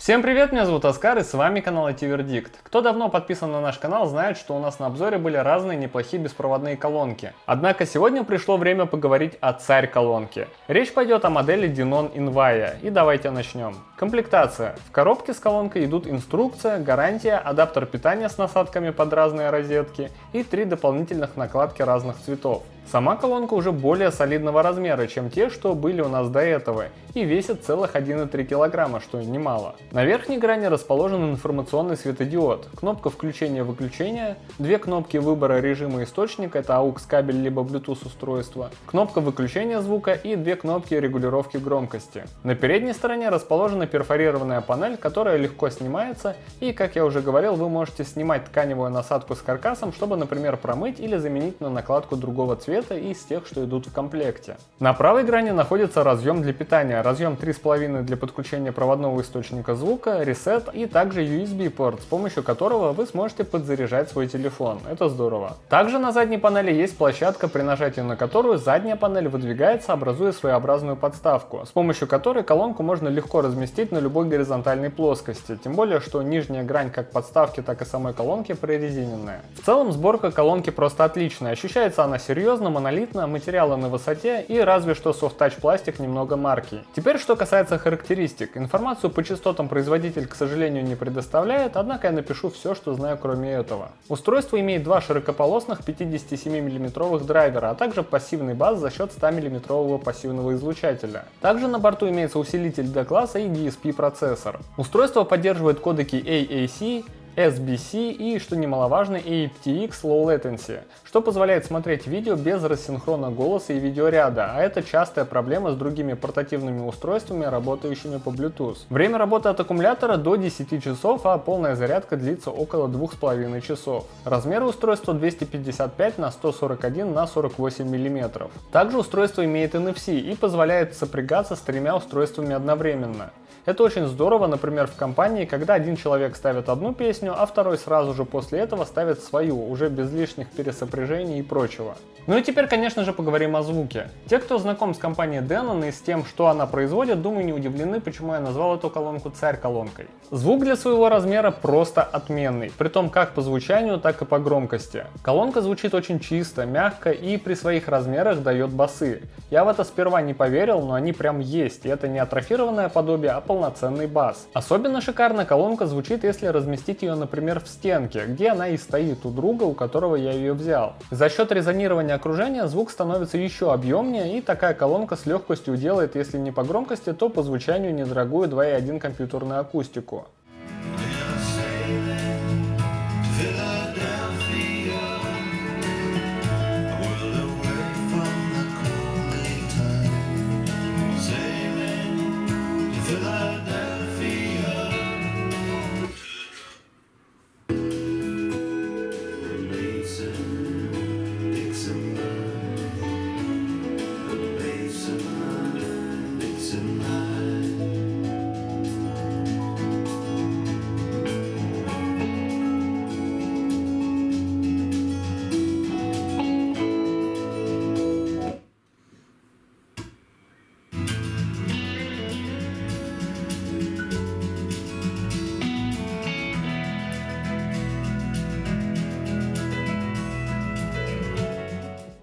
Всем привет, меня зовут Оскар и с вами канал IT Verdict. Кто давно подписан на наш канал, знает, что у нас на обзоре были разные неплохие беспроводные колонки. Однако сегодня пришло время поговорить о царь-колонке. Речь пойдет о модели Denon Invia, и давайте начнем. Комплектация. В коробке с колонкой идут инструкция, гарантия, адаптер питания с насадками под разные розетки и 3 дополнительных накладки разных цветов. Сама колонка уже более солидного размера, чем те, что были у нас до этого, и весит целых 1,3 кг, что немало. На верхней грани расположен информационный светодиод, кнопка включения-выключения, 2 кнопки выбора режима источника, это AUX кабель либо Bluetooth устройство, кнопка выключения звука и 2 кнопки регулировки громкости. На передней стороне расположена перфорированная панель, которая легко снимается, и, как я уже говорил, вы можете снимать тканевую насадку с каркасом, чтобы, например, промыть или заменить на накладку другого цвета из тех, что идут в комплекте. На правой грани находится разъем для питания, разъем 3,5 для подключения проводного источника звука, ресет и также USB-порт, с помощью которого вы сможете подзаряжать свой телефон. Это здорово. Также на задней панели есть площадка, при нажатии на которую задняя панель выдвигается, образуя своеобразную подставку, с помощью которой колонку можно легко разместить на любой горизонтальной плоскости, тем более, что нижняя грань как подставки, так и самой колонки прорезиненная. В целом сборка колонки просто отличная, ощущается она серьезно, монолитно, материалы на высоте и разве что софт-тач пластик немного маркий. Теперь что касается характеристик. Информацию по частотам производитель, к сожалению, не предоставляет, однако я напишу все, что знаю кроме этого. Устройство имеет 2 широкополосных 57 мм драйвера, а также пассивный бас за счет 100 мм пассивного излучателя. Также на борту имеется усилитель D-класса и DSP процессор. Устройство поддерживает кодеки AAC, SBC и, что немаловажно, aptX Low Latency, что позволяет смотреть видео без рассинхрона голоса и видеоряда, а это частая проблема с другими портативными устройствами, работающими по Bluetooth. Время работы от аккумулятора до 10 часов, а полная зарядка длится около 2,5 часов. Размеры устройства 255 на 141 на 48 мм. Также устройство имеет NFC и позволяет сопрягаться с 3 устройствами одновременно. Это очень здорово, например, в компании, когда один человек ставит одну песню, а второй сразу же после этого ставит свою, уже без лишних пересопряжений и прочего. Ну и теперь, конечно же, поговорим о звуке. Те, кто знаком с компанией Denon и с тем, что она производит, думаю, не удивлены, почему я назвал эту колонку царь-колонкой. Звук для своего размера просто отменный, притом как по звучанию, так и по громкости. Колонка звучит очень чисто, мягко и при своих размерах дает басы. Я в это сперва не поверил, но они прям есть, и это не атрофированное подобие, а полноценный бас. Особенно шикарно колонка звучит, если разместить ее, например, в стенке, где она и стоит у друга, у которого я ее взял. За счет резонирования окружения звук становится еще объемнее, и такая колонка с легкостью делает, если не по громкости, то по звучанию недорогую 2.1 компьютерную акустику.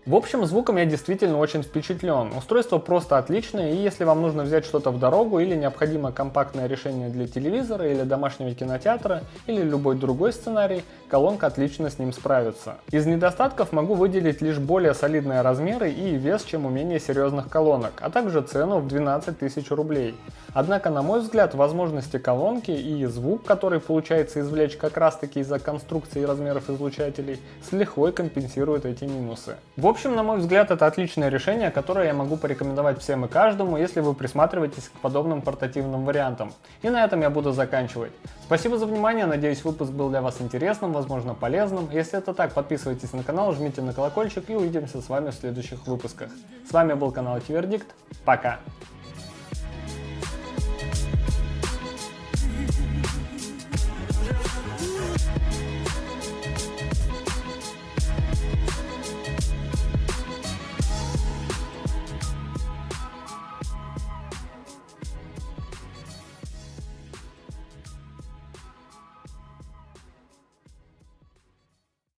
В общем, звуком я действительно очень впечатлен. Устройство просто отличное, и если вам нужно взять что-то в дорогу или необходимо компактное решение для телевизора или домашнего кинотеатра или любой другой сценарий, колонка отлично с ним справится. Из недостатков могу выделить лишь более солидные размеры и вес, чем у менее серьезных колонок, а также цену в 12 тысяч рублей. Однако, на мой взгляд, возможности колонки и звук, который получается извлечь как раз таки из-за конструкции и размеров излучателей, с лихвой компенсируют эти минусы. В общем, на мой взгляд, это отличное решение, которое я могу порекомендовать всем и каждому, если вы присматриваетесь к подобным портативным вариантам. И на этом я буду заканчивать. Спасибо за внимание, надеюсь, выпуск был для вас интересным, возможно, полезным. Если это так, подписывайтесь на канал, жмите на колокольчик и увидимся с вами в следующих выпусках. С вами был канал IT Verdict. Пока!